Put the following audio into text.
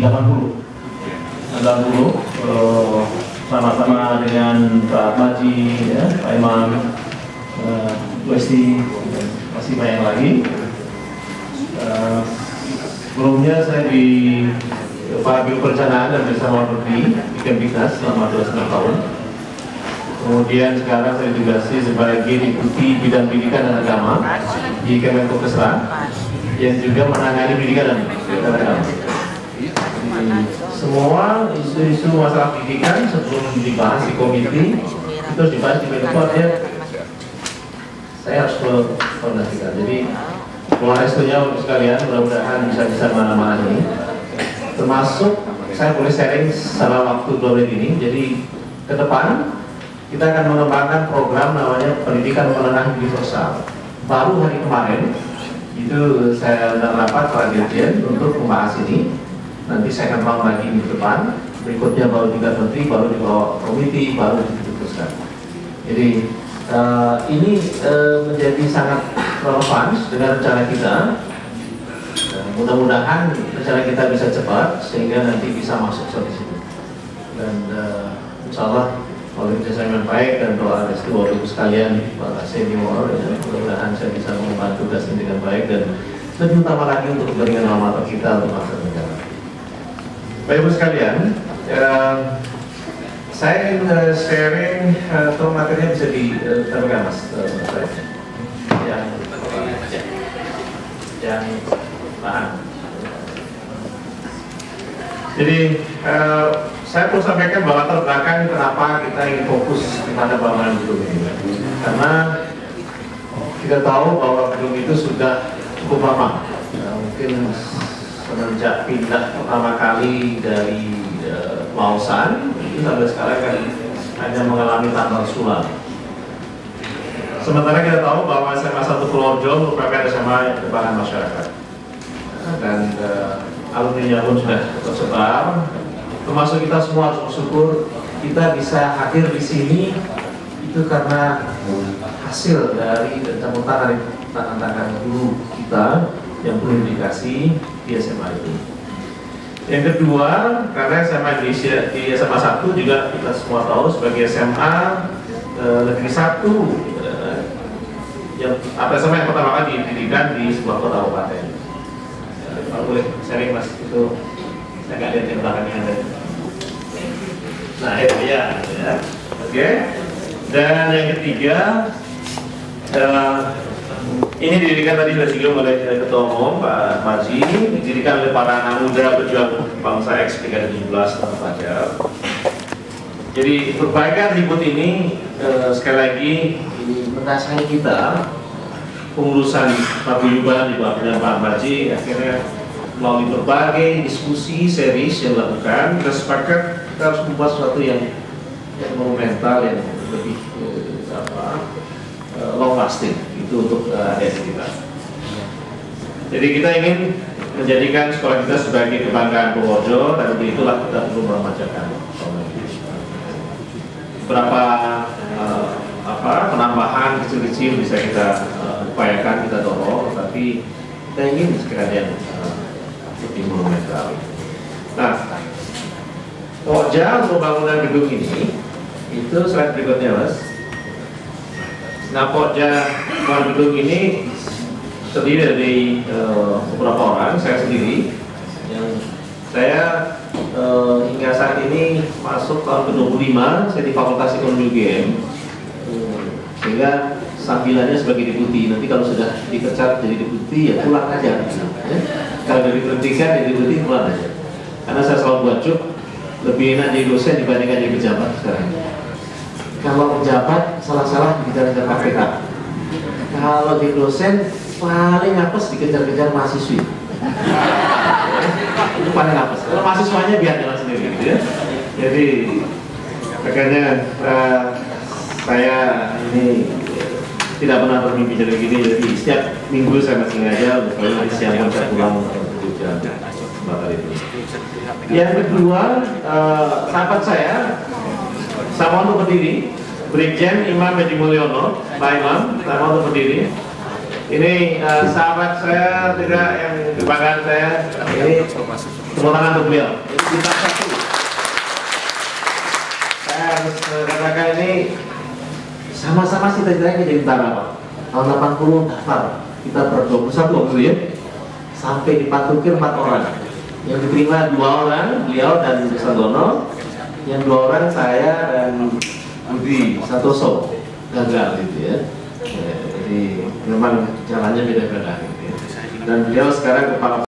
80 sama-sama dengan Pak Maji, ya, Pak Imam, Westi, dan masih banyak lagi. Sebelumnya saya di Pak Biro Perencanaan dan Bersama Negeri di Kemdiknas selama 2,5 tahun. Kemudian sekarang saya ditugasi sebagai Deputi Bidang Pendidikan dan Agama di Kemenkopesra yang juga menangani pendidikan dan agama. Semua isu-isu masalah pendidikan sebelum dibahas di komite itu dibahas di Menko, saya harus koordinasikan. Jadi mohon restunya untuk sekalian, mudah-mudahan bisa mana-mana ini. Termasuk saya boleh sharing secara waktu 2 menit ini. Jadi ke depan kita akan mengembangkan program namanya Pendidikan Menengah Universal. Baru hari kemarin itu saya rapat Pak Dirjen untuk membahas ini. Nanti saya akan ulang lagi minggu depan. Berikutnya baru 3 menteri, baru dibawa komite, baru diputuskan. Jadi ini menjadi sangat relevan dengan rencana kita. Mudah-mudahan rencana kita bisa cepat sehingga nanti bisa masuk sampai situ. Dan insya Allah kalau kerjasama yang baik dan doa restu Bapak Ibu sekalian, para senior, ya, mudah-mudahan saya bisa membantu tugas ini dengan baik dan lebih utama lagi untuk kepentingan amal kita untuk bangsa negara. Bapak Ibu sekalian, saya ingin sharing atau materinya bisa ditampilkan Mas, yang bahan. Jadi saya perlu sampaikan bahwa latar belakang kenapa kita ingin fokus kepada bangunan gedung ini, karena kita tahu bahwa gedung itu sudah cukup lama, mungkin semenjak pindah pertama kali dari Lausan itu sampai sekarang kan hanya mengalami tambal sulam. Sementara kita tahu bahwa SMA 1 Purworejo merupakan SMA yang kebanggaan masyarakat, dan alumni pun sudah tersebar. Termasuk kita semua harus bersyukur kita bisa hadir di sini itu karena hasil dari campur tangan guru kita yang belum dikasih di SMA itu. Yang kedua, karena SMA Indonesia di SMA 1 juga kita semua tahu sebagai SMA Negeri 1 yang SMA yang pertama kali didirikan di sebuah kota kabupaten. Kalau boleh sharing Mas, itu saya nggak lihat yang belakangnya ada. Nah itu ya. Oke. Dan yang ketiga, ini didirikan tadi sudah disinggung oleh Ketua Umum Pak Maji, didirikan oleh para anak muda berjuang bangsa X317 tanpa pajak. Jadi perbaikan ribut ini sekali lagi ini mendasari kita pengurusan paguyuban di bawah Pak Maji. Akhirnya melalui berbagai diskusi serius yang dilakukan, kita sepakat kita harus membuat sesuatu yang monumental, yang lebih long lasting itu untuk adik kita. Jadi kita ingin menjadikan sekolah kita sebagai kebanggaan Purworejo, dan untuk itulah kita perlu meremajakan berapa penambahan kecil-kecil bisa kita upayakan, kita dorong, tapi kita ingin sekiranya lebih monumental. Nah, wajah untuk bangunan gedung ini itu slide berikutnya Mas. Nah, pokja bangunan gedung ini terdiri dari beberapa orang, saya sendiri, yang saya hingga saat ini masuk tahun ke-25, saya di Fakultas Ekonomi UGM, sehingga sambilannya sebagai deputi. Nanti kalau sudah dipecat jadi deputi ya pulang aja. Kalau dari diberhentikan jadi deputi pulang aja. Karena saya selalu buat cuk, lebih enak jadi dosen dibandingkan jadi pejabat sekarang. Kalau pejabat salah-salah dikejar-kejar KPK. Kalau di dosen paling apes dikejar-kejar mahasiswi. Itu paling apes. Kalau mahasiswanya biar jalan sendiri gitu ya. Jadi makanya saya ini tidak pernah bermimpi jadi gini. Jadi setiap minggu saya masih ngajar, lalu disiapkan saya pulang untuk jam itu. Yang kedua, sahabat saya mau untuk berdiri, Brigjen Imam Haji Mulyono, Pak Imam, saya mau untuk berdiri. Ini sahabat saya juga yang kebanggaan saya. Ini tepuk tangan untuk beliau. Ini bintang 1. Saya harus katakan ini sama-sama cita-citanya jadi tentara Pak. Tahun 80 daftar, kita ber-21 waktu ya, sampai dipatukin 4 orang. Yang diterima 2 orang, beliau dan Santono. Yang 2 orang saya dan Budi Santoso, gagal gitu ya. Jadi memang jalannya beda-beda gitu ya. Dan beliau sekarang kepala